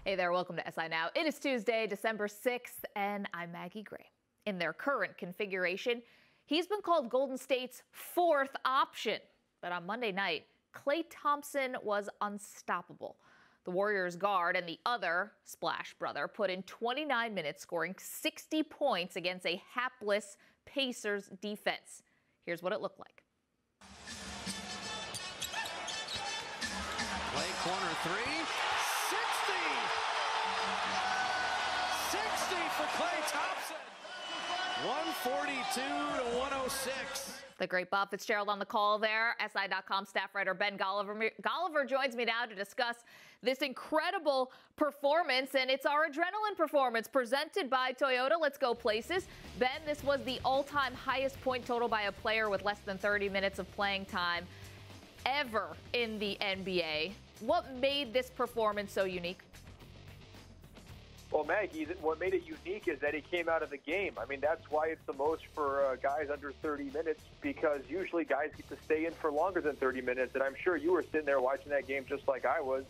Hey there, welcome to SI Now. It is Tuesday, December 6th, and I'm Maggie Gray. In their current configuration, he's been called Golden State's fourth option. But on Monday night, Klay Thompson was unstoppable. The Warriors guard and the other Splash brother put in 29 minutes, scoring 60 points against a hapless Pacers defense. Here's what it looked like. Klay corner three. 60 for Klay Thompson. 142 to 106. The great Bob Fitzgerald on the call there. SI.com staff writer Ben Golliver. Golliver joins me now to discuss this incredible performance, and it's our adrenaline performance presented by Toyota. Let's go places. Ben, this was the all-time highest point total by a player with less than 30 minutes of playing time ever in the NBA. What made this performance so unique? Well, Maggie, what made it unique is that he came out of the game. I mean, that's why it's the most for guys under 30 minutes, because usually guys get to stay in for longer than 30 minutes. And I'm sure you were sitting there watching that game just like I was,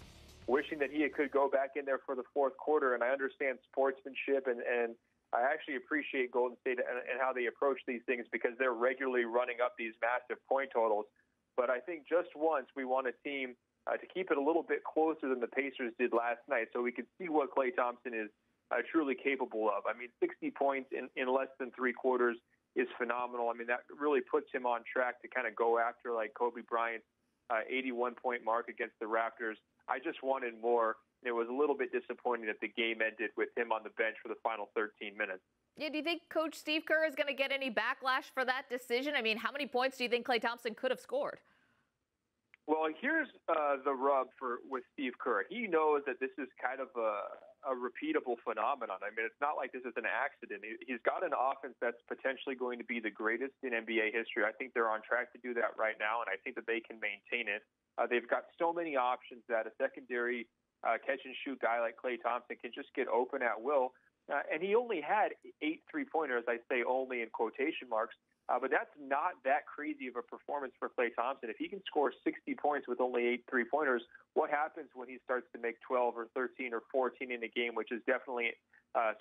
wishing that he could go back in there for the fourth quarter. And I understand sportsmanship, and I actually appreciate Golden State and how they approach these things, because they're regularly running up these massive point totals. But I think just once we want a team to keep it a little bit closer than the Pacers did last night, so we can see what Klay Thompson is truly capable of. I mean, 60 points in less than three quarters is phenomenal. I mean, that really puts him on track to kind of go after like Kobe Bryant's 81-point mark against the Raptors. I just wanted more. It was a little bit disappointing that the game ended with him on the bench for the final 13 minutes. Yeah, do you think Coach Steve Kerr is going to get any backlash for that decision? I mean, how many points do you think Klay Thompson could have scored? Well, here's the rub with Steve Kerr. He knows that this is kind of a repeatable phenomenon. I mean, it's not like this is an accident. He's got an offense that's potentially going to be the greatest in NBA history. I think they're on track to do that right now, and I think that they can maintain it. They've got so many options that a secondary catch-and-shoot guy like Klay Thompson can just get open at will. And he only had 8 3-pointers, I say only in quotation marks. But that's not that crazy of a performance for Klay Thompson. If he can score 60 points with only 8 3-pointers, what happens when he starts to make 12 or 13 or 14 in a game, which is definitely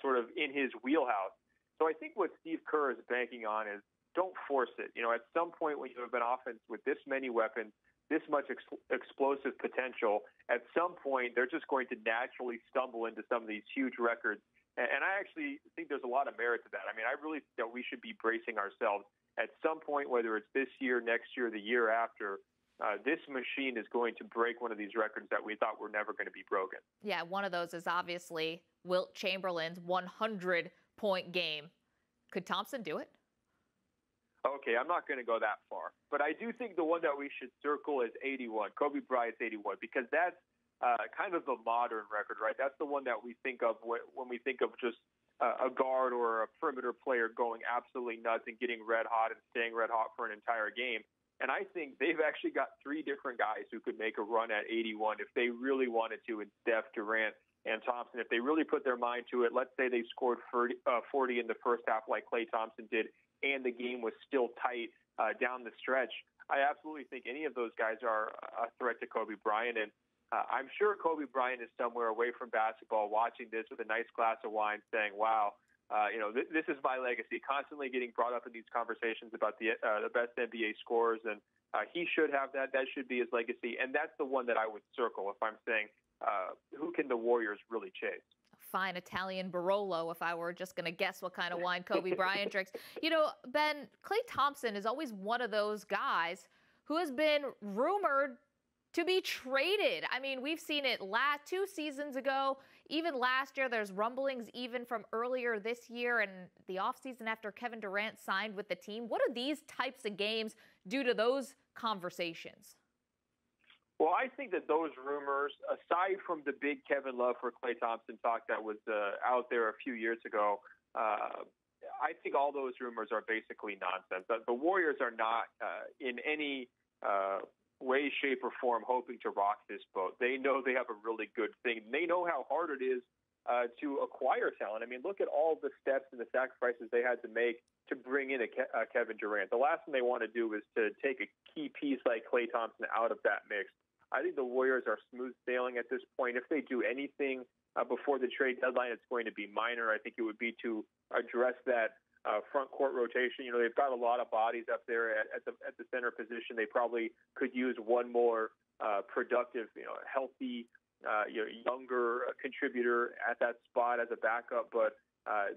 sort of in his wheelhouse. So I think what Steve Kerr is banking on is don't force it. You know, at some point when you have an offense with this many weapons, this much explosive potential, at some point they're just going to naturally stumble into some of these huge records. And I actually think there's a lot of merit to that. I mean, I really think that we should be bracing ourselves at some point, whether it's this year, next year, the year after. This machine is going to break one of these records that we thought were never going to be broken. Yeah, one of those is obviously Wilt Chamberlain's 100-point game. Could Thompson do it? Okay, I'm not going to go that far. But I do think the one that we should circle is 81, Kobe Bryant's 81, because that's kind of the modern record, right? That's the one that we think of when we think of just a guard or a perimeter player going absolutely nuts and getting red hot and staying red hot for an entire game. And I think they've actually got 3 different guys who could make a run at 81 if they really wanted to, in Steph, Durant, and Thompson. If they really put their mind to it, let's say they scored 40 in the first half like Klay Thompson did, and the game was still tight down the stretch, I absolutely think any of those guys are a threat to Kobe Bryant. And I'm sure Kobe Bryant is somewhere away from basketball watching this with a nice glass of wine saying, wow, this is my legacy, constantly getting brought up in these conversations about the best NBA scorers. And he should have that. That should be his legacy. And that's the one that I would circle if I'm saying who can the Warriors really chase. Fine Italian Barolo if I were just going to guess what kind of wine Kobe Bryant drinks. You know, Ben, Klay Thompson is always one of those guys who has been rumored to be traded. I mean, we've seen it 2 seasons ago. Even last year, there's rumblings even from earlier this year and the offseason after Kevin Durant signed with the team. What do these types of games do to those conversations? Well, I think that those rumors, aside from the big Kevin Love for Klay Thompson talk that was out there a few years ago, I think all those rumors are basically nonsense. The Warriors are not in any way, shape, or form hoping to rock this boat. They know they have a really good thing. They know how hard it is to acquire talent. I mean, look at all the steps and the sacrifices they had to make to bring in a Kevin Durant. The last thing they want to do is to take a key piece like Klay Thompson out of that mix. I think the Warriors are smooth sailing at this point. If they do anything before the trade deadline, it's going to be minor. I think it would be to address that front court rotation. You know, they've got a lot of bodies up there at the center position. They probably could use one more productive, healthy, younger contributor at that spot as a backup. But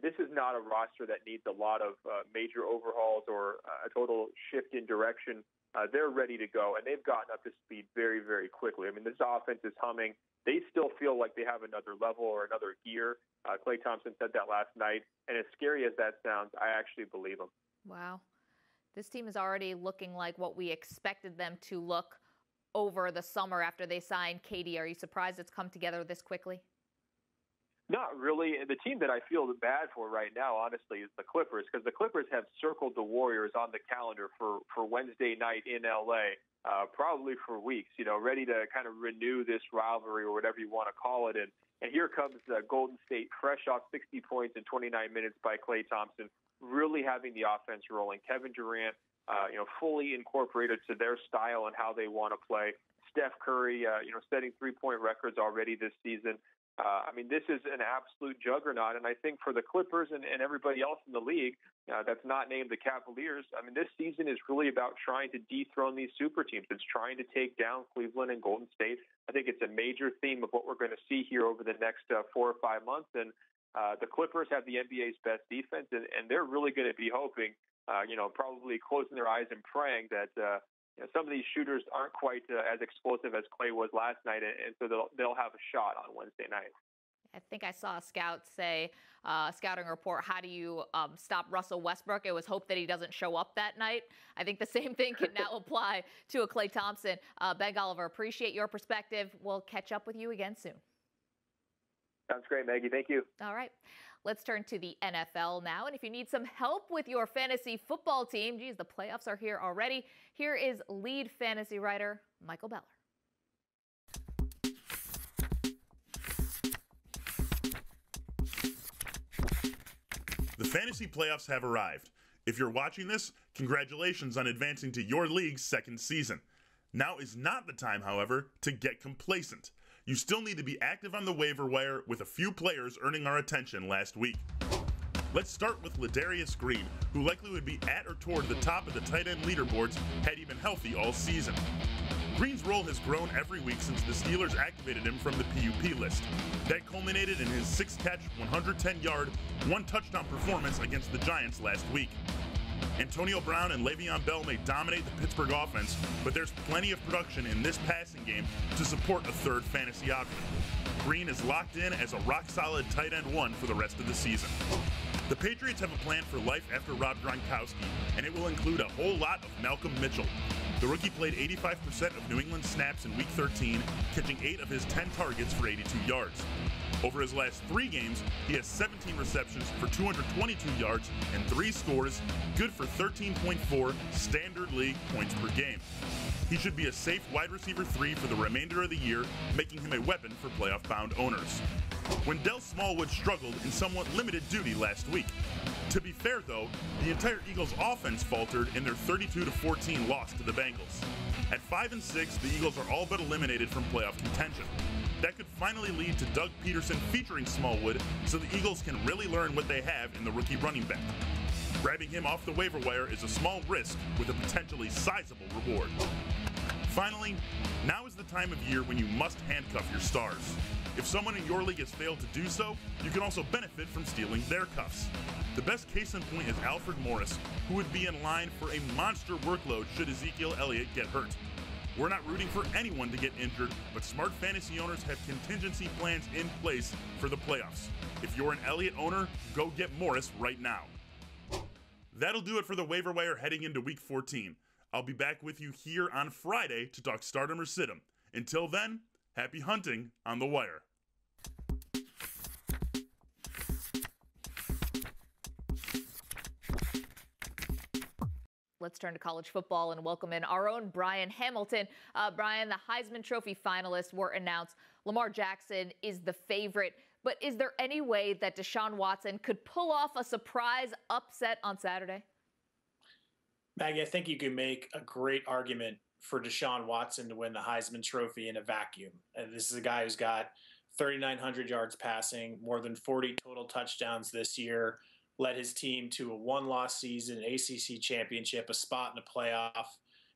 this is not a roster that needs a lot of major overhauls or a total shift in direction. They're ready to go, and they've gotten up to speed very, very quickly. I mean, this offense is humming. They still feel like they have another level or another gear. Klay Thompson said that last night, and as scary as that sounds, I actually believe him. Wow. This team is already looking like what we expected them to look over the summer after they signed KD. Are you surprised it's come together this quickly? Not really. The team that I feel bad for right now, honestly, is the Clippers, because the Clippers have circled the Warriors on the calendar for Wednesday night in L.A., probably for weeks, ready to kind of renew this rivalry or whatever you want to call it. And here comes Golden State, fresh off 60 points in 29 minutes by Klay Thompson, really having the offense rolling. Kevin Durant, fully incorporated to their style and how they want to play. Steph Curry, setting three-point records already this season. This is an absolute juggernaut, and I think for the Clippers and everybody else in the league that's not named the Cavaliers, this season is really about trying to dethrone these super teams. It's trying to take down Cleveland and Golden State. I think it's a major theme of what we're going to see here over the next 4 or 5 months, and the Clippers have the NBA's best defense, and they're really going to be hoping, probably closing their eyes and praying that some of these shooters aren't quite as explosive as Klay was last night, and so they'll have a shot on Wednesday night. I think I saw a scout say, scouting report, how do you stop Russell Westbrook? It was hope that he doesn't show up that night. I think the same thing can now apply to a Klay Thompson. Ben Golliver, appreciate your perspective. We'll catch up with you again soon. Sounds great, Maggie. Thank you. All right. Let's turn to the NFL now. And if you need some help with your fantasy football team, geez, the playoffs are here already. Here is lead fantasy writer Michael Beller. The fantasy playoffs have arrived. If you're watching this, congratulations on advancing to your league's second season. Now is not the time, however, to get complacent. You still need to be active on the waiver wire, with a few players earning our attention last week. Let's start with LADARIUS Green, who likely would be at or toward the top of the tight end leaderboards had he been healthy all season. Green's role has grown every week since the Steelers activated him from the PUP list. That culminated in his 6-catch, 110-yard, 1-touchdown performance against the Giants last week. Antonio Brown and Le'Veon Bell may dominate the Pittsburgh offense, but there's plenty of production in this passing game to support a third fantasy option. Green is locked in as a rock-solid tight end 1 for the rest of the season. The Patriots have a plan for life after Rob Gronkowski, and it will include a whole lot of Malcolm Mitchell. The rookie played 85% of New England snaps in Week 13, catching 8 of his 10 targets for 82 yards. Over his last 3 games, he has 17 receptions for 222 yards and 3 scores, good for 13.4 standard league points per game. He should be a safe wide receiver 3 for the remainder of the year, making him a weapon for playoff-bound owners. WENDELL Smallwood struggled in somewhat limited duty last week. To be fair, though, the entire Eagles' offense faltered in their 32-14 loss to the Bengals. At 5-6, the Eagles are all but eliminated from playoff contention. That could finally lead to Doug Peterson featuring Smallwood, so the Eagles can really learn what they have in the rookie running back. Grabbing him off the waiver wire is a small risk with a potentially sizable reward. Finally, now is the time of year when you must handcuff your stars. If someone in your league has failed to do so, you can also benefit from stealing their cuffs. The best case in point is Alfred Morris, who would be in line for a monster workload should Ezekiel Elliott get hurt. We're not rooting for anyone to get injured, but smart fantasy owners have contingency plans in place for the playoffs. If you're an Elliott owner, go get Morris right now. That'll do it for the waiver wire heading into Week 14. I'll be back with you here on Friday to talk stardom or sit 'em. Until then, happy hunting on the wire. Let's turn to college football and welcome in our own Brian Hamilton. Brian, the Heisman Trophy finalists were announced. Lamar Jackson is the favorite, but is there any way that Deshaun Watson could pull off a surprise upset on Saturday? Maggie, I think you can make a great argument for Deshaun Watson to win the Heisman Trophy in a vacuum. And this is a guy who's got 3,900 yards passing, more than 40 total touchdowns this year, led his team to a one-loss season, an ACC championship, a spot in the playoff.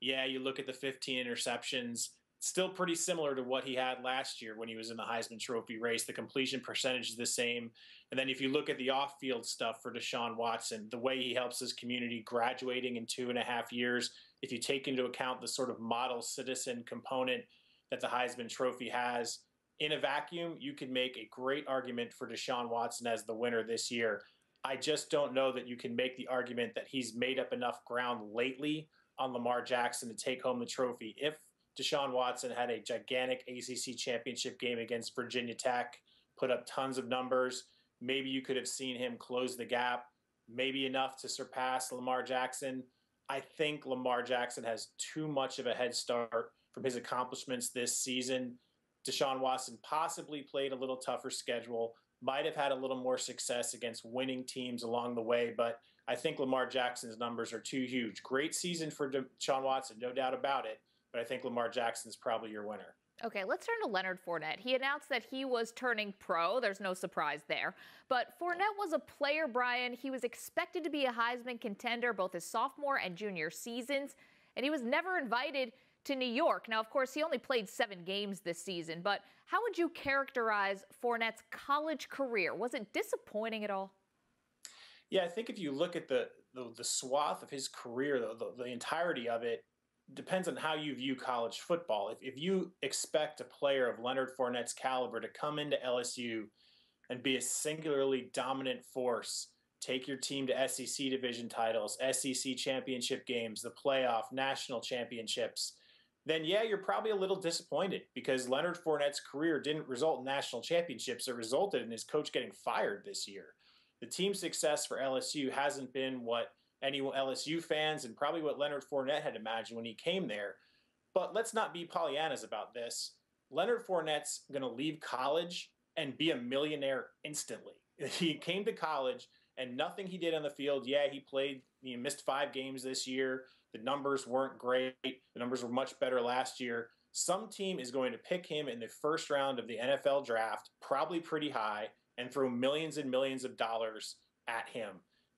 Yeah, you look at the 15 interceptions, still pretty similar to what he had last year when he was in the Heisman Trophy race. The completion percentage is the same. And then if you look at the off-field stuff for Deshaun Watson, the way he helps his community graduating in 2.5 years, if you take into account the sort of model citizen component that the Heisman Trophy has, in a vacuum, you could make a great argument for Deshaun Watson as the winner this year. I just don't know that you can make the argument that he's made up enough ground lately on Lamar Jackson to take home the trophy. If Deshaun Watson had a gigantic ACC championship game against Virginia Tech, put up tons of numbers, maybe you could have seen him close the gap, maybe enough to surpass Lamar Jackson. I think Lamar Jackson has too much of a head start from his accomplishments this season. Deshaun Watson possibly played a little tougher schedule, might have had a little more success against winning teams along the way, but I think Lamar Jackson's numbers are too huge. Great season for Deshaun Watson, no doubt about it, but I think Lamar Jackson's probably your winner. Okay, let's turn to Leonard Fournette. He announced that he was turning pro. There's no surprise there. But Fournette was a player, Brian. He was expected to be a Heisman contender both his sophomore and junior seasons, and he was never invited to New York. Now, of course, he only played 7 games this season, but how would you characterize Fournette's college career? Was it disappointing at all? Yeah, I think if you look at the swath of his career, the entirety of it, depends on how you view college football. If you expect a player of Leonard Fournette's caliber to come into LSU and be a singularly dominant force, take your team to SEC division titles, SEC championship games, the playoff, national championships, then yeah, you're probably a little disappointed because Leonard Fournette's career didn't result in national championships. It resulted in his coach getting fired this year. The team success for LSU hasn't been what any LSU fans and probably what Leonard Fournette had imagined when he came there. But let's not be Pollyannas about this. Leonard Fournette's going to leave college and be a millionaire instantly. He came to college and nothing he did on the field. Yeah, he missed 5 games this year. The numbers weren't great. The numbers were much better last year. Some team is going to pick him in the first round of the NFL draft, probably pretty high, and throw millions and millions of dollars at him.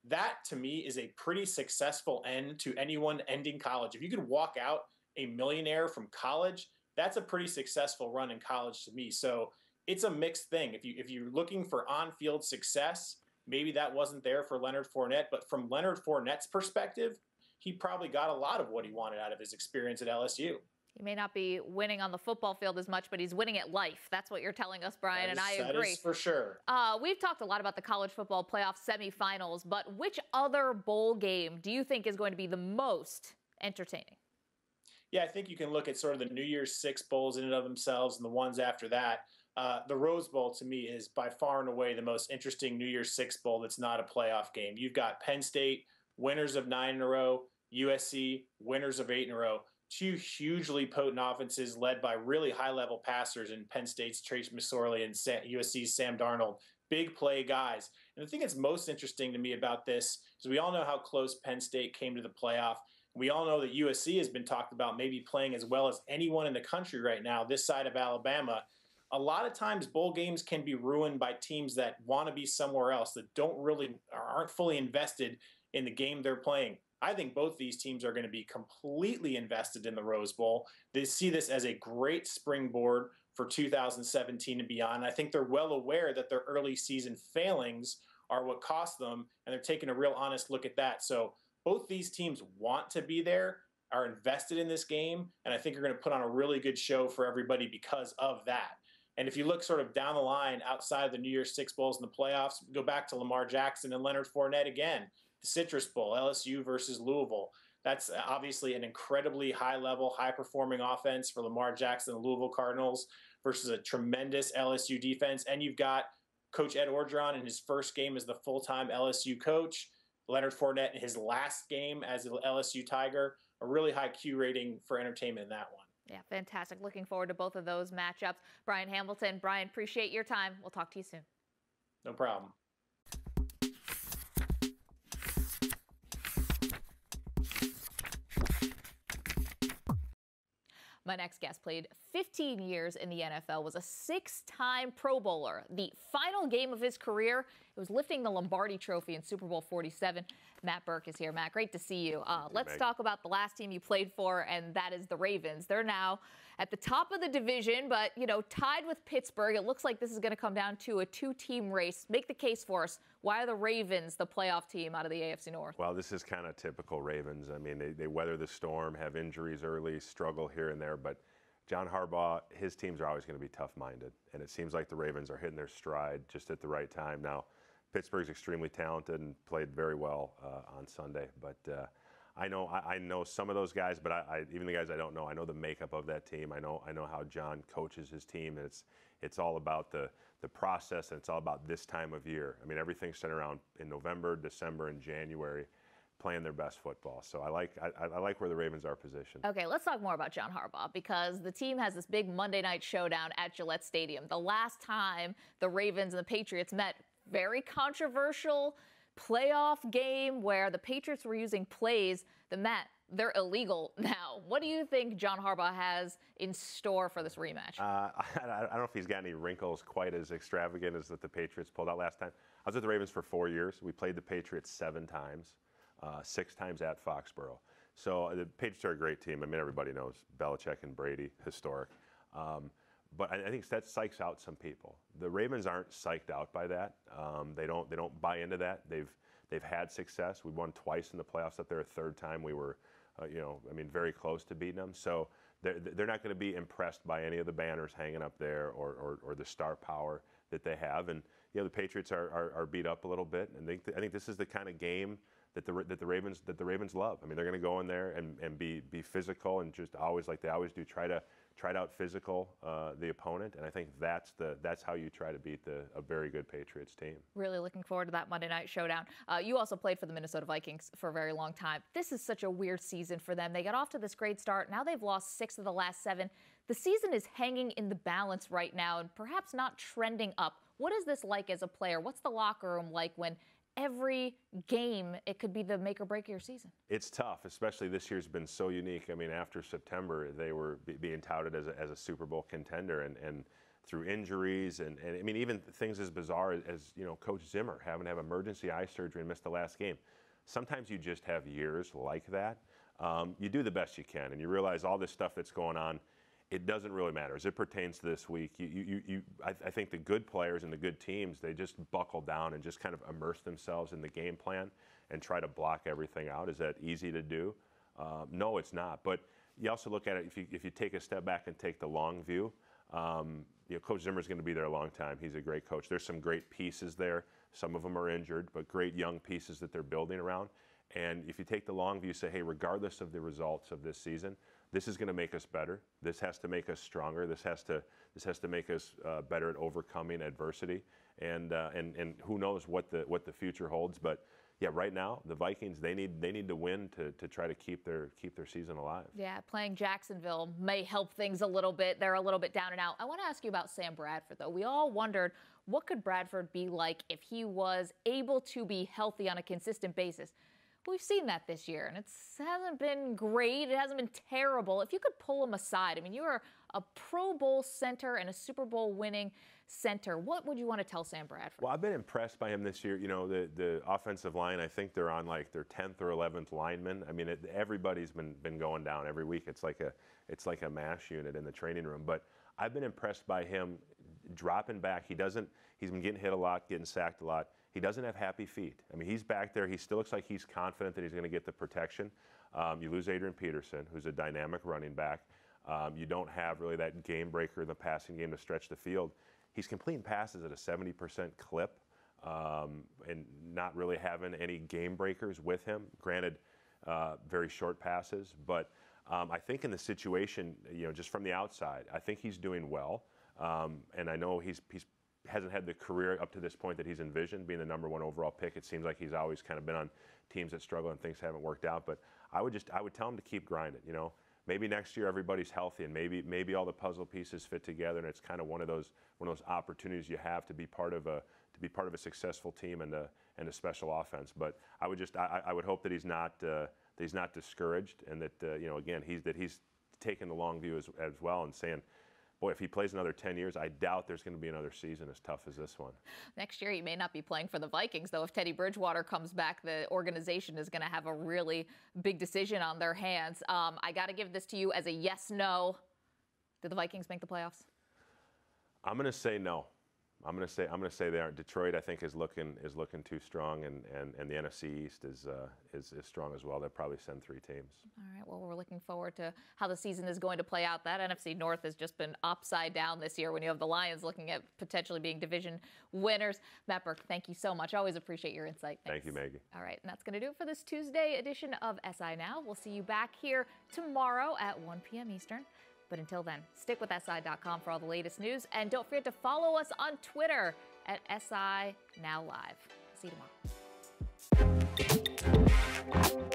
That, to me, is a pretty successful end to anyone ending college. If you could walk out a millionaire from college, that's a pretty successful run in college to me. So it's a mixed thing. If you're looking for on-field success, maybe that wasn't there for Leonard Fournette. But from Leonard Fournette's perspective, he probably got a lot of what he wanted out of his experience at LSU. He may not be winning on the football field as much, but he's winning at life. That's what you're telling us, Brian, and I agree. That is for sure. We've talked a lot about the college football playoff semifinals, but which other bowl game do you think is going to be the most entertaining? Yeah, I think you can look at sort of the New Year's Six bowls in and of themselves and the ones after that. The Rose Bowl, to me, is by far and away the most interesting New Year's Six bowl that's not a playoff game. You've got Penn State, winners of 9 in a row, USC, winners of 8 in a row. 2 hugely potent offenses led by really high-level passers in Penn State's Trace McSorley and USC's Sam Darnold. Big play guys. And the thing that's most interesting to me about this is we all know how close Penn State came to the playoff. We all know that USC has been talked about maybe playing as well as anyone in the country right now, this side of Alabama. A lot of times bowl games can be ruined by teams that want to be somewhere else, that aren't fully invested in the game they're playing. I think both these teams are going to be completely invested in the Rose Bowl. They see this as a great springboard for 2017 and beyond. I think they're well aware that their early season failings are what cost them, and they're taking a real honest look at that. So both these teams want to be there, are invested in this game, and I think you're going to put on a really good show for everybody because of that. And if you look sort of down the line outside of the New Year's Six bowls in the playoffs, go back to Lamar Jackson and Leonard Fournette again. The Citrus Bowl, LSU versus Louisville. That's obviously an incredibly high-level, high-performing offense for Lamar Jackson and the Louisville Cardinals versus a tremendous LSU defense. And you've got Coach Ed Orgeron in his first game as the full-time LSU coach, Leonard Fournette in his last game as an LSU Tiger. A really high Q rating for entertainment in that one. Yeah, fantastic. Looking forward to both of those matchups. Brian Hamilton, Brian, appreciate your time. We'll talk to you soon. No problem. My next guest played 15 years in the NFL, was a 6-time Pro Bowler. The final game of his career, it was lifting the Lombardi Trophy in Super Bowl 47. Matt Birk is here. Matt, great to see you. Let's talk about the last team you played for, and that is the Ravens. They're now at the top of the division, but, you know, tied with Pittsburgh. It looks like this is going to come down to a 2-team race. Make the case for us. Why are the Ravens the playoff team out of the AFC North? Well, this is kind of typical Ravens. I mean, they weather the storm, have injuries early, struggle here and there, but John Harbaugh, his teams are always going to be tough-minded, and it seems like the Ravens are hitting their stride just at the right time. Now, Pittsburgh's extremely talented and played very well on Sunday, but I know some of those guys, but even the guys I don't know, I know the makeup of that team. I know how John coaches his team, and it's all about the process, and it's all about this time of year. I mean, everything's centered around in November, December, and January, playing their best football. So I like where the Ravens are positioned. Okay, let's talk more about John Harbaugh, because the team has this big Monday night showdown at Gillette Stadium. The last time the Ravens and the Patriots met, very controversial playoff game where the Patriots were using plays that, Matt, they're illegal now. What do you think John Harbaugh has in store for this rematch? I don't know if he's got any wrinkles quite as extravagant as that the Patriots pulled out last time. I was with the Ravens for 4 years. We played the Patriots 7 times, 6 times at Foxborough. So the Patriots are a great team. I mean, everybody knows Belichick and Brady, historic. But I think that psychs out some people. The Ravens aren't psyched out by that. They don't buy into that. They've had success. We won twice in the playoffs. Up there a third time we were, very close to beating them. So they're not going to be impressed by any of the banners hanging up there or the star power that they have. And the Patriots are beat up a little bit. And I think this is the kind of game that the Ravens love. I mean, they're going to go in there and be physical and just always, like they always do, try to out physical the opponent, and I think that's how you try to beat a very good Patriots team. Really looking forward to that Monday night showdown. You also played for the Minnesota Vikings for a very long time. This is such a weird season for them. They got off to this great start. Now they've lost 6 of the last 7. The season is hanging in the balance right now and perhaps not trending up. What is this like as a player? What's the locker room like when every game, it could be the make or break of your season? It's tough, especially this year's been so unique. I mean, after September, they were being touted as a Super Bowl contender, and through injuries and I mean, even things as bizarre as Coach Zimmer having to have emergency eye surgery and miss the last game. Sometimes you just have years like that. You do the best you can, and you realize all this stuff that's going on, it doesn't really matter. As it pertains to this week, I think the good players and the good teams, they just buckle down and just kind of immerse themselves in the game plan and try to block everything out. Is that easy to do? No, it's not. But you also look at it, if you take a step back and take the long view, Coach Zimmer's going to be there a long time. He's a great coach. There's some great pieces there. Some of them are injured, but great young pieces that they're building around. And if you take the long view, say, hey, regardless of the results of this season, this is going to make us better. This has to make us stronger. This has to make us better at overcoming adversity. And who knows what the future holds? But yeah, right now the Vikings, they need to win to try to keep their season alive. Yeah, playing Jacksonville may help things a little bit. They're a little bit down and out. I want to ask you about Sam Bradford, though. We all wondered, what could Bradford be like if he was able to be healthy on a consistent basis? We've seen that this year, and it hasn't been great. It hasn't been terrible. If you could pull him aside, I mean, you are a Pro Bowl center and a Super Bowl winning center. What would you want to tell Sam Bradford? Well, I've been impressed by him this year. The offensive line, I think they're on like their 10th or 11th lineman. I mean, everybody's been going down every week. It's like a MASH unit in the training room. But I've been impressed by him dropping back. He's been getting hit a lot, getting sacked a lot. He doesn't have happy feet. I mean, he's back there. He still looks like he's confident that he's going to get the protection. You lose Adrian Peterson, who's a dynamic running back. You don't have really that game breaker in the passing game to stretch the field. He's completing passes at a 70% clip and not really having any game breakers with him. Granted, very short passes, but I think in the situation, just from the outside, I think he's doing well. And I know he's hasn't had the career up to this point that he's envisioned, being the #1 overall pick. It seems like he's always kind of been on teams that struggle and things haven't worked out. But I would tell him to keep grinding. Maybe next year everybody's healthy and maybe all the puzzle pieces fit together, and it's kind of one of those opportunities you have to be part of a successful team and a special offense. But I would hope that he's not discouraged, and that again he's taking the long view as well and saying, boy, if he plays another 10 years, I doubt there's going to be another season as tough as this one. Next year, he may not be playing for the Vikings, though. If Teddy Bridgewater comes back, the organization is going to have a really big decision on their hands. I got to give this to you as a yes/no. Did the Vikings make the playoffs? I'm going to say no. I'm going to say they aren't. Detroit, I think, is looking too strong, and the NFC East is strong as well. They'll probably send 3 teams. All right. Well, we're looking forward to how the season is going to play out. That NFC North has just been upside down this year when you have the Lions looking at potentially being division winners. Matt Birk, thank you so much. Always appreciate your insight. Thanks. Thank you, Maggie. All right, and that's going to do it for this Tuesday edition of SI Now. We'll see you back here tomorrow at 1 p.m. Eastern. But until then, stick with SI.com for all the latest news. And don't forget to follow us on Twitter at SI Now Live. See you tomorrow.